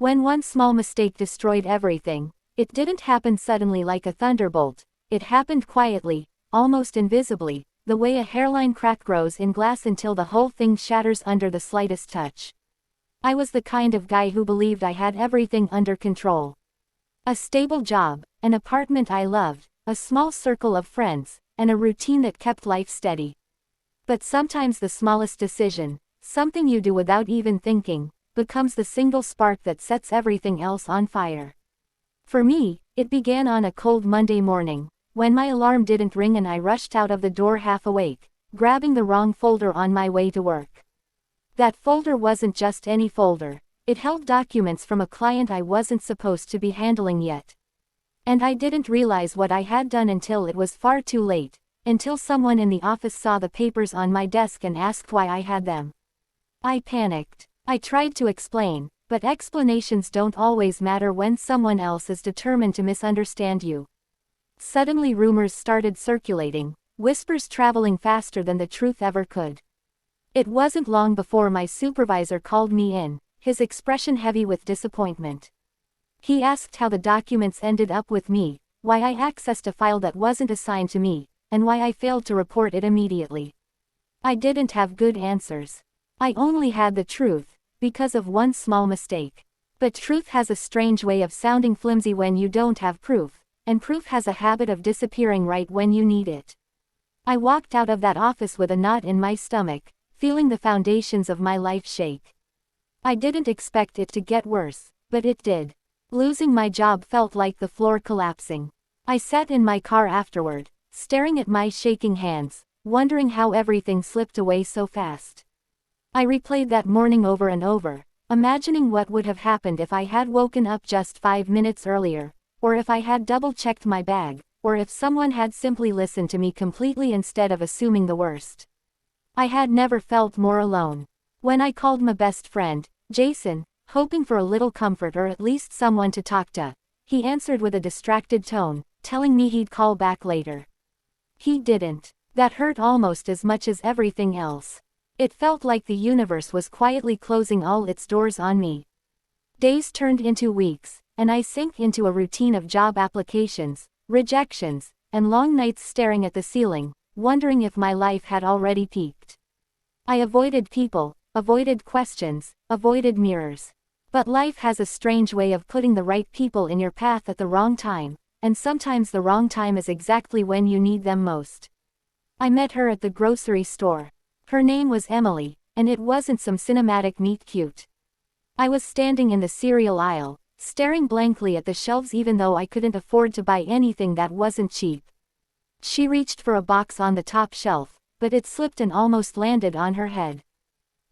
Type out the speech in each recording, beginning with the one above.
When one small mistake destroyed everything, it didn't happen suddenly like a thunderbolt. It happened quietly, almost invisibly, the way a hairline crack grows in glass until the whole thing shatters under the slightest touch. I was the kind of guy who believed I had everything under control. A stable job, an apartment I loved, a small circle of friends, and a routine that kept life steady. But sometimes the smallest decision, something you do without even thinking, becomes the single spark that sets everything else on fire. For me, it began on a cold Monday morning, when my alarm didn't ring and I rushed out of the door half awake, grabbing the wrong folder on my way to work. That folder wasn't just any folder, it held documents from a client I wasn't supposed to be handling yet. And I didn't realize what I had done until it was far too late, until someone in the office saw the papers on my desk and asked why I had them. I panicked. I tried to explain, but explanations don't always matter when someone else is determined to misunderstand you. Suddenly rumors started circulating, whispers traveling faster than the truth ever could. It wasn't long before my supervisor called me in, his expression heavy with disappointment. He asked how the documents ended up with me, why I accessed a file that wasn't assigned to me, and why I failed to report it immediately. I didn't have good answers. I only had the truth, because of one small mistake. But truth has a strange way of sounding flimsy when you don't have proof, and proof has a habit of disappearing right when you need it. I walked out of that office with a knot in my stomach, feeling the foundations of my life shake. I didn't expect it to get worse, but it did. Losing my job felt like the floor collapsing. I sat in my car afterward, staring at my shaking hands, wondering how everything slipped away so fast. I replayed that morning over and over, imagining what would have happened if I had woken up just 5 minutes earlier, or if I had double-checked my bag, or if someone had simply listened to me completely instead of assuming the worst. I had never felt more alone. When I called my best friend, Jason, hoping for a little comfort or at least someone to talk to, he answered with a distracted tone, telling me he'd call back later. He didn't. That hurt almost as much as everything else. It felt like the universe was quietly closing all its doors on me. Days turned into weeks, and I sank into a routine of job applications, rejections, and long nights staring at the ceiling, wondering if my life had already peaked. I avoided people, avoided questions, avoided mirrors. But life has a strange way of putting the right people in your path at the wrong time, and sometimes the wrong time is exactly when you need them most. I met her at the grocery store. Her name was Emily, and it wasn't some cinematic meet-cute. I was standing in the cereal aisle, staring blankly at the shelves even though I couldn't afford to buy anything that wasn't cheap. She reached for a box on the top shelf, but it slipped and almost landed on her head.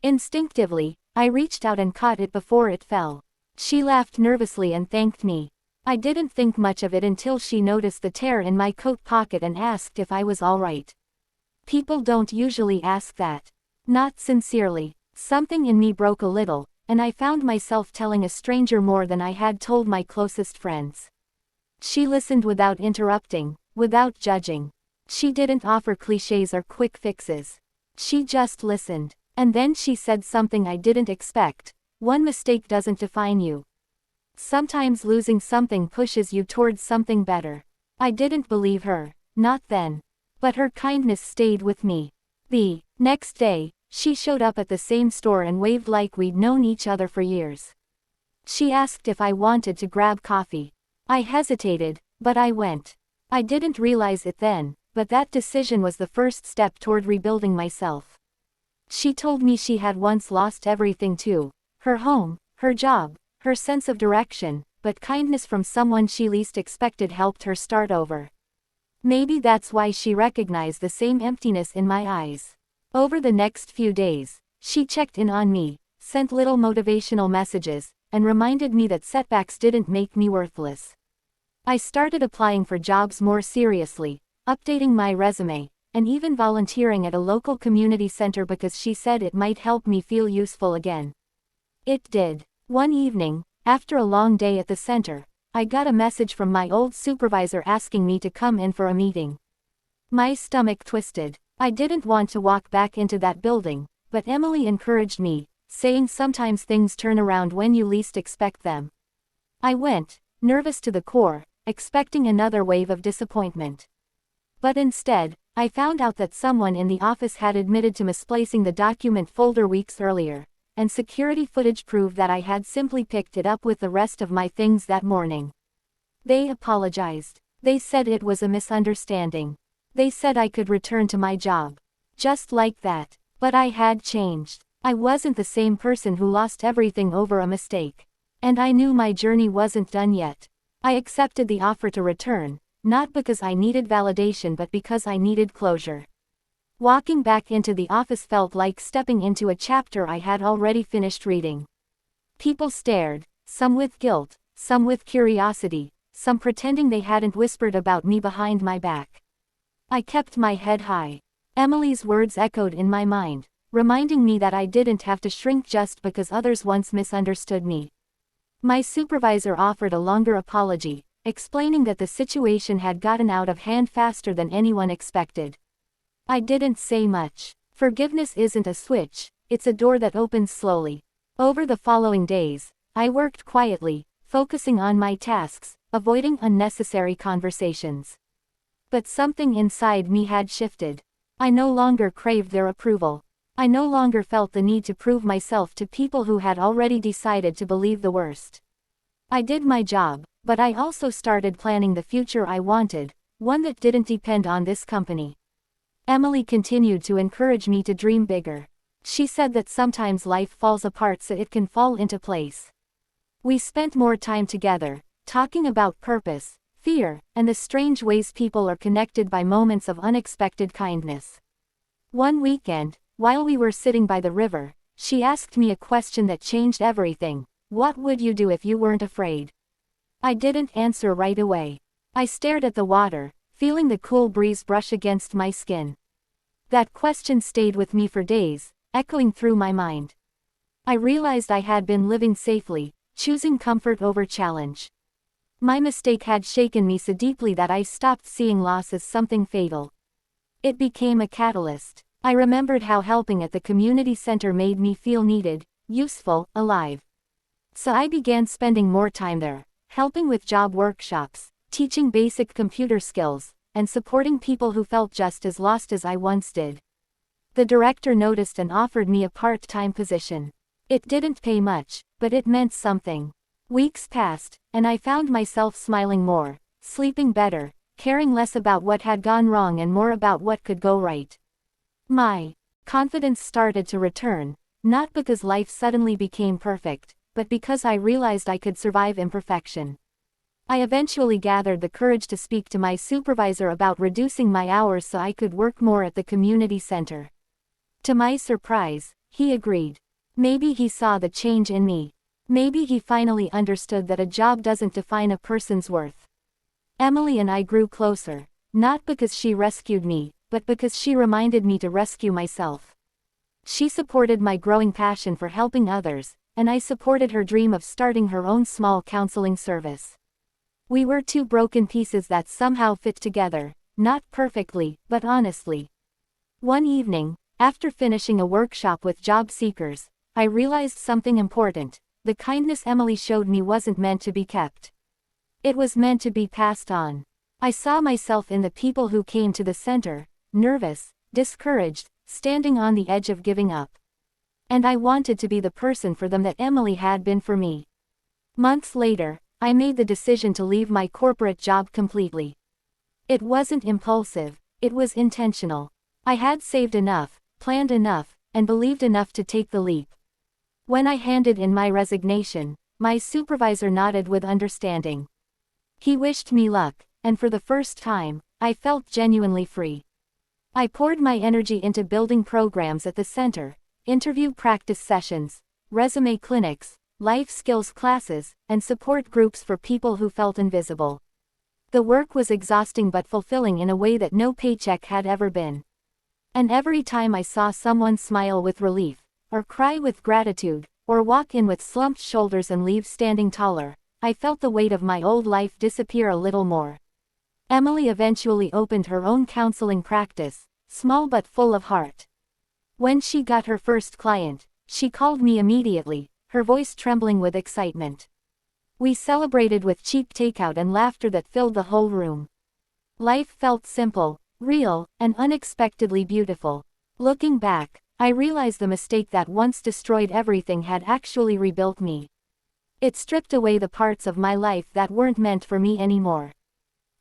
Instinctively, I reached out and caught it before it fell. She laughed nervously and thanked me. I didn't think much of it until she noticed the tear in my coat pocket and asked if I was all right. People don't usually ask that. Not sincerely. Something in me broke a little, and I found myself telling a stranger more than I had told my closest friends. She listened without interrupting, without judging. She didn't offer clichés or quick fixes. She just listened. And then she said something I didn't expect. One mistake doesn't define you. Sometimes losing something pushes you towards something better. I didn't believe her. Not then. But her kindness stayed with me. The next day, she showed up at the same store and waved like we'd known each other for years. She asked if I wanted to grab coffee. I hesitated, but I went. I didn't realize it then, but that decision was the first step toward rebuilding myself. She told me she had once lost everything too. Her home, her job, her sense of direction, but kindness from someone she least expected helped her start over. Maybe that's why she recognized the same emptiness in my eyes. Over the next few days, she checked in on me, sent little motivational messages, and reminded me that setbacks didn't make me worthless. I started applying for jobs more seriously, updating my resume, and even volunteering at a local community center because she said it might help me feel useful again. It did. One evening, after a long day at the center, I got a message from my old supervisor asking me to come in for a meeting. My stomach twisted. I didn't want to walk back into that building, but Emily encouraged me, saying sometimes things turn around when you least expect them. I went, nervous to the core, expecting another wave of disappointment. But instead, I found out that someone in the office had admitted to misplacing the document folder weeks earlier, and security footage proved that I had simply picked it up with the rest of my things that morning. They apologized. They said it was a misunderstanding. They said I could return to my job. Just like that. But I had changed. I wasn't the same person who lost everything over a mistake. And I knew my journey wasn't done yet. I accepted the offer to return, not because I needed validation but because I needed closure. Walking back into the office felt like stepping into a chapter I had already finished reading. People stared, some with guilt, some with curiosity, some pretending they hadn't whispered about me behind my back. I kept my head high. Emily's words echoed in my mind, reminding me that I didn't have to shrink just because others once misunderstood me. My supervisor offered a longer apology, explaining that the situation had gotten out of hand faster than anyone expected. I didn't say much. Forgiveness isn't a switch, it's a door that opens slowly. Over the following days, I worked quietly, focusing on my tasks, avoiding unnecessary conversations. But something inside me had shifted. I no longer craved their approval. I no longer felt the need to prove myself to people who had already decided to believe the worst. I did my job, but I also started planning the future I wanted, one that didn't depend on this company. Emily continued to encourage me to dream bigger. She said that sometimes life falls apart so it can fall into place. We spent more time together, talking about purpose, fear, and the strange ways people are connected by moments of unexpected kindness. One weekend, while we were sitting by the river, she asked me a question that changed everything. What would you do if you weren't afraid? I didn't answer right away. I stared at the water, feeling the cool breeze brush against my skin. That question stayed with me for days, echoing through my mind. I realized I had been living safely, choosing comfort over challenge. My mistake had shaken me so deeply that I stopped seeing loss as something fatal. It became a catalyst. I remembered how helping at the community center made me feel needed, useful, alive. So I began spending more time there, helping with job workshops, teaching basic computer skills, and supporting people who felt just as lost as I once did. The director noticed and offered me a part-time position. It didn't pay much, but it meant something. Weeks passed, and I found myself smiling more, sleeping better, caring less about what had gone wrong and more about what could go right. My confidence started to return, not because life suddenly became perfect, but because I realized I could survive imperfection. I eventually gathered the courage to speak to my supervisor about reducing my hours so I could work more at the community center. To my surprise, he agreed. Maybe he saw the change in me. Maybe he finally understood that a job doesn't define a person's worth. Emily and I grew closer, not because she rescued me, but because she reminded me to rescue myself. She supported my growing passion for helping others, and I supported her dream of starting her own small counseling service. We were two broken pieces that somehow fit together, not perfectly, but honestly. One evening, after finishing a workshop with job seekers, I realized something important. The kindness Emily showed me wasn't meant to be kept. It was meant to be passed on. I saw myself in the people who came to the center, nervous, discouraged, standing on the edge of giving up. And I wanted to be the person for them that Emily had been for me. Months later, I made the decision to leave my corporate job completely. It wasn't impulsive, it was intentional. I had saved enough, planned enough, and believed enough to take the leap. When I handed in my resignation, my supervisor nodded with understanding. He wished me luck, and for the first time, I felt genuinely free. I poured my energy into building programs at the center, interview practice sessions, resume clinics, life skills classes, and support groups for people who felt invisible. The work was exhausting but fulfilling in a way that no paycheck had ever been. And every time I saw someone smile with relief, or cry with gratitude, or walk in with slumped shoulders and leave standing taller, I felt the weight of my old life disappear a little more. Emily eventually opened her own counseling practice, small but full of heart. When she got her first client, She called me immediately, her voice trembling with excitement. We celebrated with cheap takeout and laughter that filled the whole room. Life felt simple, real, and unexpectedly beautiful. Looking back, I realized the mistake that once destroyed everything had actually rebuilt me. It stripped away the parts of my life that weren't meant for me anymore.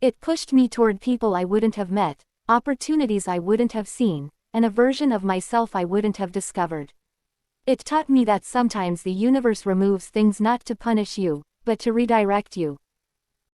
It pushed me toward people I wouldn't have met, opportunities I wouldn't have seen, and a version of myself I wouldn't have discovered. It taught me that sometimes the universe removes things not to punish you, but to redirect you.